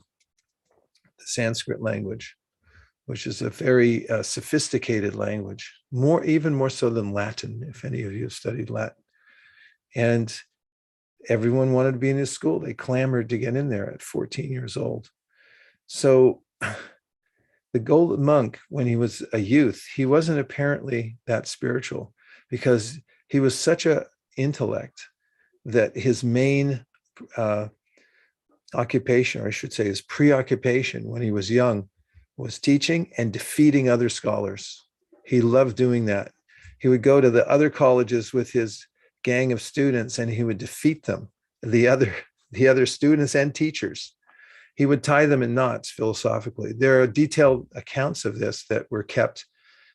the Sanskrit language, which is a very sophisticated language, even more so than Latin, if any of you have studied Latin. And everyone wanted to be in his school. They clamored to get in there at 14 years old. So the Golden Monk, when he was a youth, he wasn't apparently that spiritual because he was such an intellect that his main occupation, or I should say his preoccupation when he was young, was teaching and defeating other scholars. He loved doing that. He would go to the other colleges with his gang of students and he would defeat them, the other students and teachers. He would tie them in knots philosophically. There are detailed accounts of this that were kept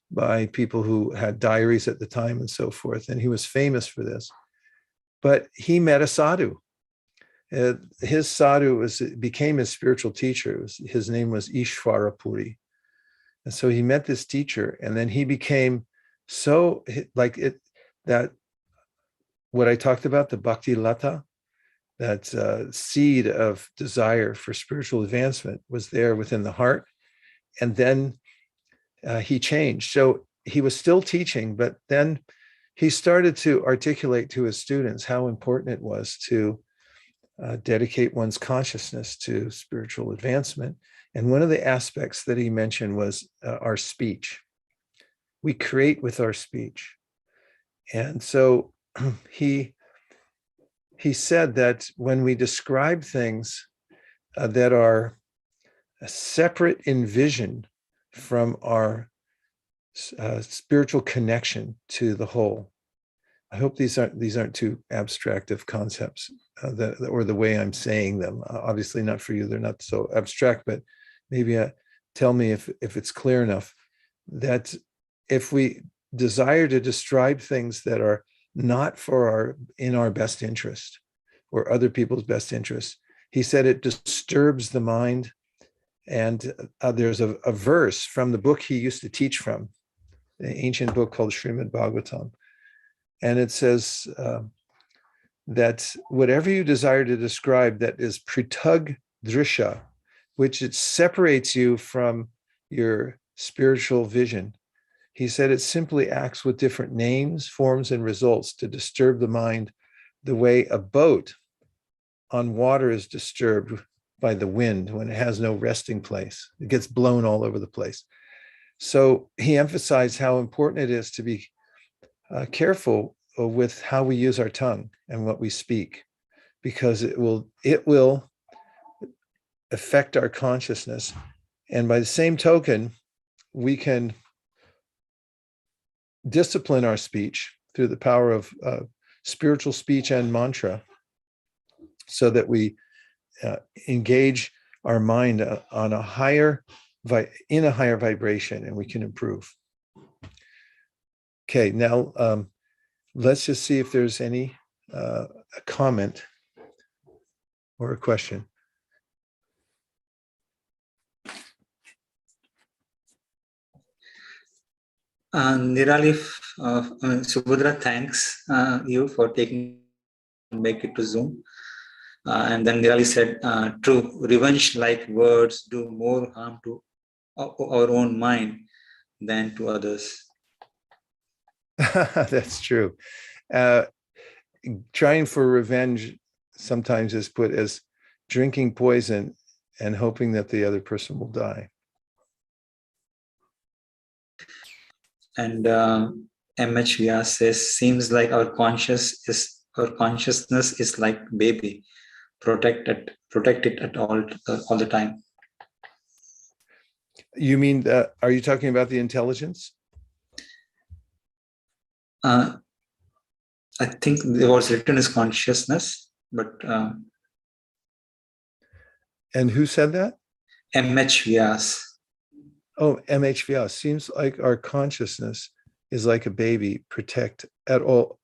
by people who had diaries at the time and so forth, and he was famous for this. But he met a sadhu. His sadhu became his spiritual teacher. His name was Ishwarapuri. And so he met this teacher, and then he became so like it, that what I talked about, the bhakti lata, that seed of desire for spiritual advancement was there within the heart. And then he changed. So he was still teaching, but then he started to articulate to his students how important it was to dedicate one's consciousness to spiritual advancement. And one of the aspects that he mentioned was our speech. We create with our speech. And so he said that when we describe things that are separate in vision from our spiritual connection to the whole. I hope these aren't too abstract of concepts or the way I'm saying them. Obviously not for you, they're not so abstract, but maybe tell me if it's clear enough that if we desire to describe things that are not in our best interest or other people's best interest, he said it disturbs the mind. And there's a verse from the book he used to teach from, an ancient book called Srimad Bhagavatam. And it says that whatever you desire to describe that is pritag drisha, which it separates you from your spiritual vision, he said it simply acts with different names, forms, and results to disturb the mind the way a boat on water is disturbed by the wind when it has no resting place. It gets blown all over the place. So he emphasized how important it is to be careful with how we use our tongue and what we speak, because it will affect our consciousness. And by the same token, we can discipline our speech through the power of spiritual speech and mantra, so that we engage our mind on a higher vibration, and we can improve. Okay, now let's just see if there's any a comment or a question. Nirali, Subhadra, thanks you for taking back it to Zoom. And then Nirali said, true, revenge-like words do more harm to our own mind than to others. That's true. Trying for revenge sometimes is put as drinking poison and hoping that the other person will die. And M.H. Vyas says, seems like our consciousness is like baby. Protect it at all the time. You mean, are you talking about the intelligence? I think it was written as consciousness, but... and who said that? M.H. Vyas. Oh, M.H. Vyas. Seems like our consciousness is like a baby. Protect all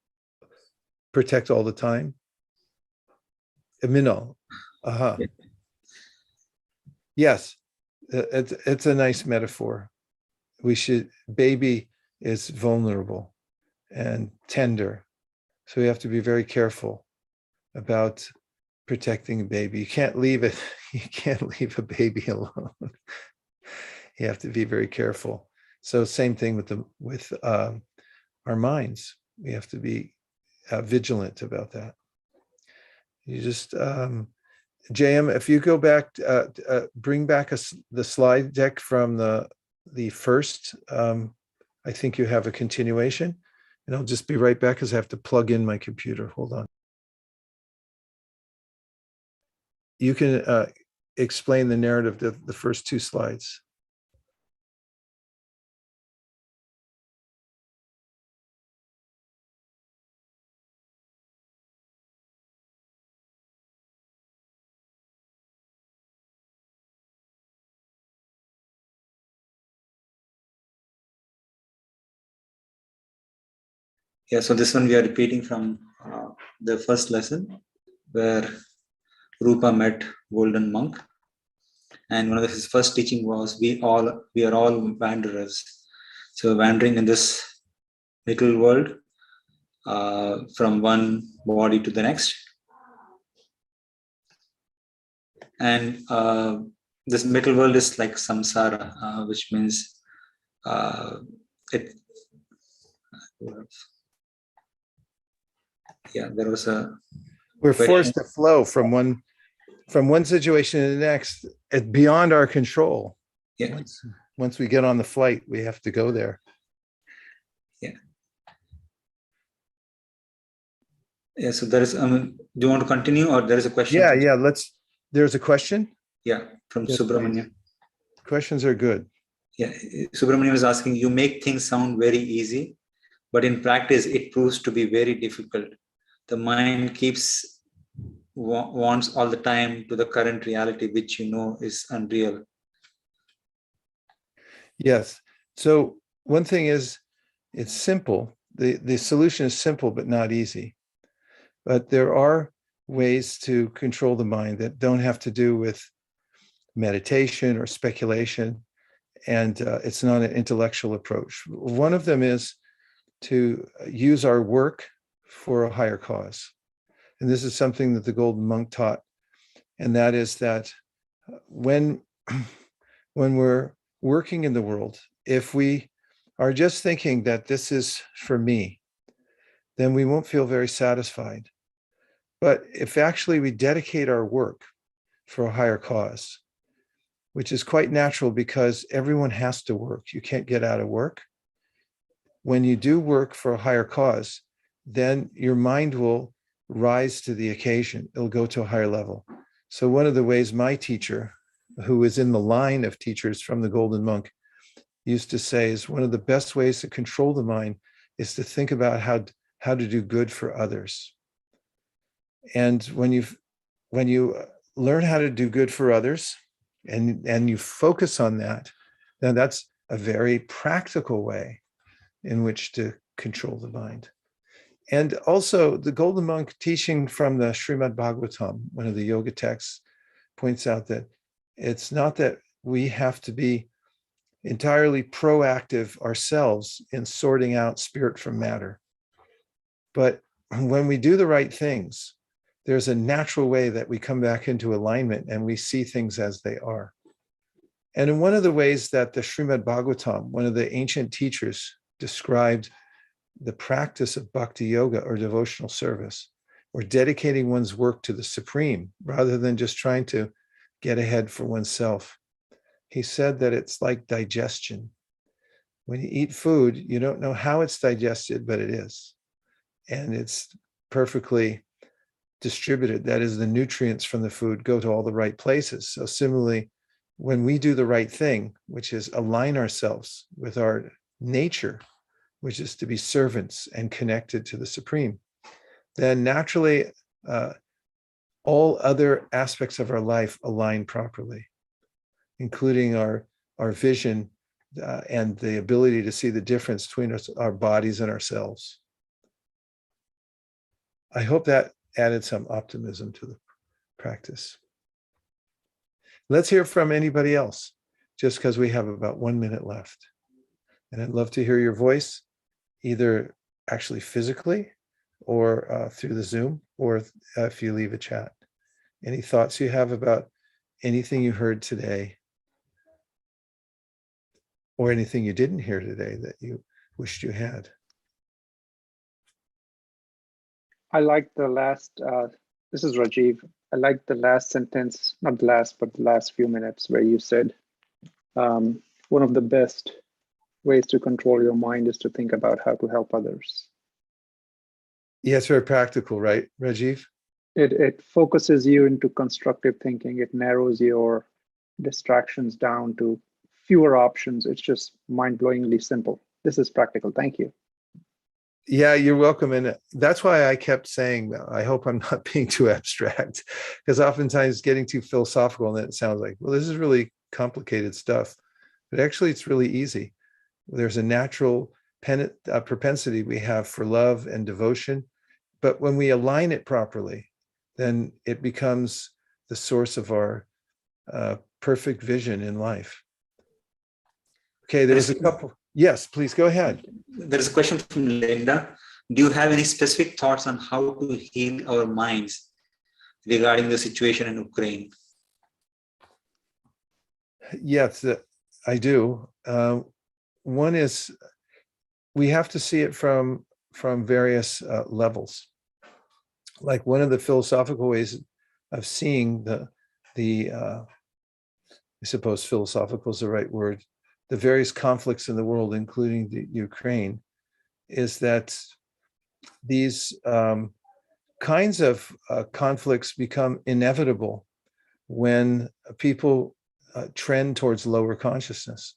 the time. Minal. Aha. Yeah. Yes, it's a nice metaphor. Baby is vulnerable and tender. So we have to be very careful about protecting a baby. You can't leave a baby alone. You have to be very careful. So same thing with our minds. We have to be vigilant about that. You just, JM, if you go back, bring back the slide deck from the first, I think you have a continuation, and I'll just be right back because I have to plug in my computer. Hold on. you can explain the narrative, the first two slides. Yeah, so this one we are repeating from the first lesson where Rupa met Golden Monk. And one of his first teaching was we are all wanderers. So wandering in this little world from one body to the next. And this middle world is like samsara, which means it. Yeah, there was a. We're forced to flow from one situation to the next, beyond our control. Yeah. Once we get on the flight, we have to go there. Yeah. Yeah. So there is. Do you want to continue, or there is a question? Yeah. There's a question. Yeah, from Yes, Subramania. please. Questions are good. Yeah, Subramania was asking, you make things sound very easy, but in practice, it proves to be very difficult. The mind wants all the time to the current reality, which you know is unreal. Yes. So one thing is, it's simple. The solution is simple, but not easy. But there are ways to control the mind that don't have to do with meditation or speculation. And it's not an intellectual approach. One of them is to use our work for a higher cause. And this is something that the Golden Monk taught. And that is that when we're working in the world, if we are just thinking that this is for me, then we won't feel very satisfied. But if actually we dedicate our work for a higher cause, which is quite natural because everyone has to work. You can't get out of work. When you do work for a higher cause, then your mind will rise to the occasion. It'll go to a higher level. So one of the ways my teacher, who is in the line of teachers from the Golden Monk, used to say is one of the best ways to control the mind is to think about how to do good for others. And when you learn how to do good for others, and you focus on that, then that's a very practical way in which to control the mind. And also the Golden Monk teaching from the Srimad Bhagavatam, one of the yoga texts, points out that it's not that we have to be entirely proactive ourselves in sorting out spirit from matter. But when we do the right things, there's a natural way that we come back into alignment and we see things as they are. And in one of the ways that the Srimad Bhagavatam, one of the ancient teachers, described the practice of bhakti yoga or devotional service, or dedicating one's work to the Supreme rather than just trying to get ahead for oneself. He said that it's like digestion. When you eat food, you don't know how it's digested, but it is. And it's perfectly distributed. That is, the nutrients from the food go to all the right places. So similarly, when we do the right thing, which is align ourselves with our nature, which is to be servants and connected to the Supreme, then naturally all other aspects of our life align properly, including our vision and the ability to see the difference between our bodies and ourselves. I hope that added some optimism to the practice. Let's hear from anybody else, just because we have about 1 minute left. And I'd love to hear your voice, either actually physically or through the Zoom, or if you leave a chat. Any thoughts you have about anything you heard today, or anything you didn't hear today that you wished you had? I like the last, this is Rajiv. I like the last sentence, not the last, but the last few minutes where you said, one of the best ways to control your mind is to think about how to help others. Yeah, it's very practical, right, Rajiv? It focuses you into constructive thinking. It narrows your distractions down to fewer options. It's just mind-blowingly simple. This is practical. Thank you. Yeah, you're welcome. And that's why I kept saying, I hope I'm not being too abstract, because oftentimes getting too philosophical and then it sounds like, well, this is really complicated stuff. But actually, it's really easy. There's a natural propensity we have for love and devotion. But when we align it properly, then it becomes the source of our perfect vision in life. Okay, there's a couple. Yes, please go ahead. There is a question from Linda. Do you have any specific thoughts on how to heal our minds regarding the situation in Ukraine? Yes, I do. One is we have to see it from various levels. Like one of the philosophical ways of seeing I suppose philosophical is the right word, the various conflicts in the world, including the Ukraine, is that these kinds of conflicts become inevitable when people trend towards lower consciousness.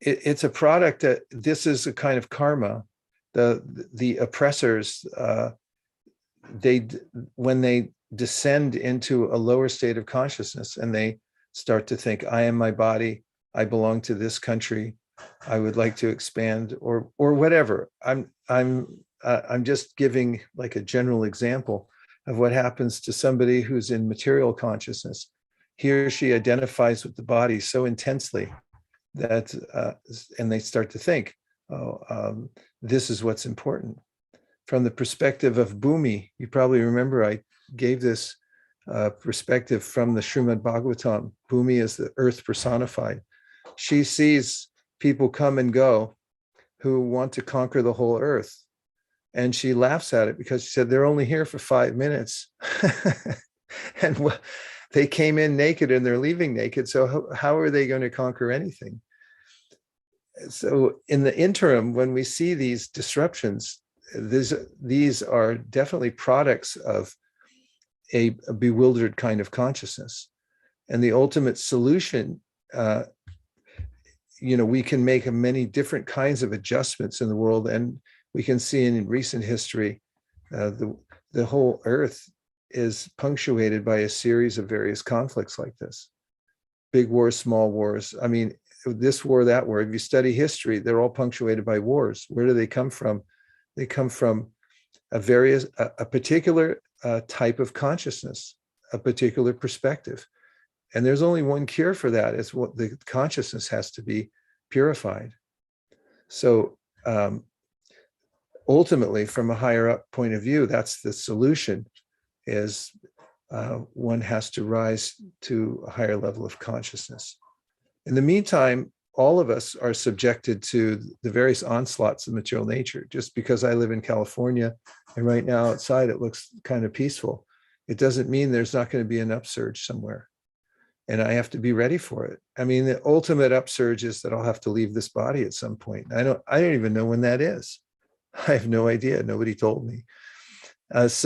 It's a product that this is a kind of karma. The oppressors, when they descend into a lower state of consciousness and they start to think, I am my body, I belong to this country, I would like to expand, or whatever. I'm just giving like a general example of what happens to somebody who's in material consciousness. He or she identifies with the body so intensely that, and they start to think, this is what's important. From the perspective of Bhumi, you probably remember I gave this perspective from the Srimad Bhagavatam. Bhumi is the earth personified. She sees people come and go who want to conquer the whole earth. And she laughs at it because she said, they're only here for 5 minutes. And they came in naked and they're leaving naked. So how are they going to conquer anything? So in the interim, when we see these disruptions, these are definitely products of a bewildered kind of consciousness. And the ultimate solution, we can make many different kinds of adjustments in the world. And we can see in recent history, the whole earth is punctuated by a series of various conflicts like this. Big wars, small wars. I mean, this war, that war. If you study history, they're all punctuated by wars. Where do they come from? They come from a particular type of consciousness, a particular perspective. And there's only one cure for that. It's what the consciousness has to be purified. So ultimately, from a higher up point of view, that's the solution, is one has to rise to a higher level of consciousness. In the meantime, all of us are subjected to the various onslaughts of material nature. Just because I live in California and right now outside it looks kind of peaceful, it doesn't mean there's not going to be an upsurge somewhere. And I have to be ready for it. I mean, the ultimate upsurge is that I'll have to leave this body at some point. I don't even know when that is. I have no idea. Nobody told me. This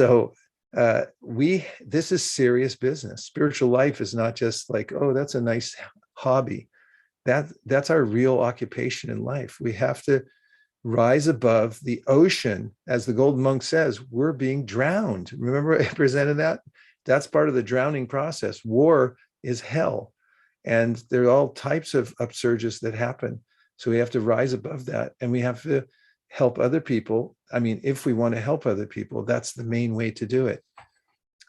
is serious business. Spiritual life is not just like, oh, that's a nice hobby. That's our real occupation in life. We have to rise above the ocean. As the Golden Monk says, we're being drowned. Remember I presented that? That's part of the drowning process. War is hell. And there are all types of upsurges that happen. So we have to rise above that. And we have to help other people. I mean, if we want to help other people, that's the main way to do it.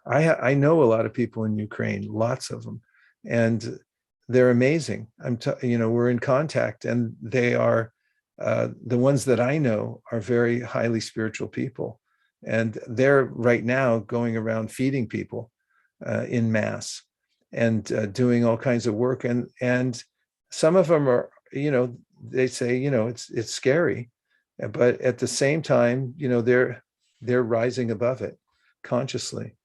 I know a lot of people in Ukraine, lots of them, and they're amazing. We're in contact, and they are the ones that I know are very highly spiritual people, and they're right now going around feeding people in mass and doing all kinds of work. And some of them are, they say, it's scary, but at the same time, they're rising above it consciously.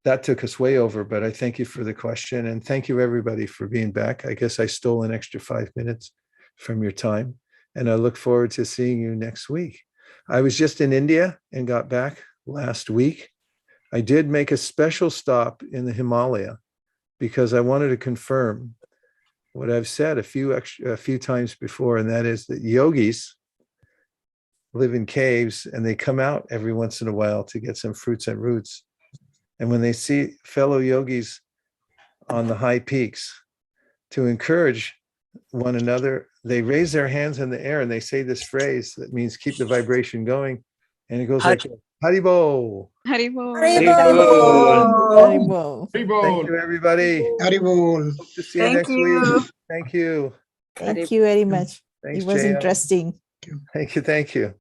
That took us way over, but I thank you for the question, and thank you everybody for being back. I guess I stole an extra 5 minutes from your time, and I look forward to seeing you next week. I was just in India and got back last week. I did make a special stop in the Himalaya because I wanted to confirm what I've said a few times before, and that is that yogis live in caves and they come out every once in a while to get some fruits and roots. And when they see fellow yogis on the high peaks, to encourage one another, they raise their hands in the air and they say this phrase that means keep the vibration going. And it goes like, Haribo. Haribo. Haribo. Thank you, everybody. Haribol. Hope to see you next week. Thank you. Thank you very much. Thanks, It was JL. interesting. Thank you.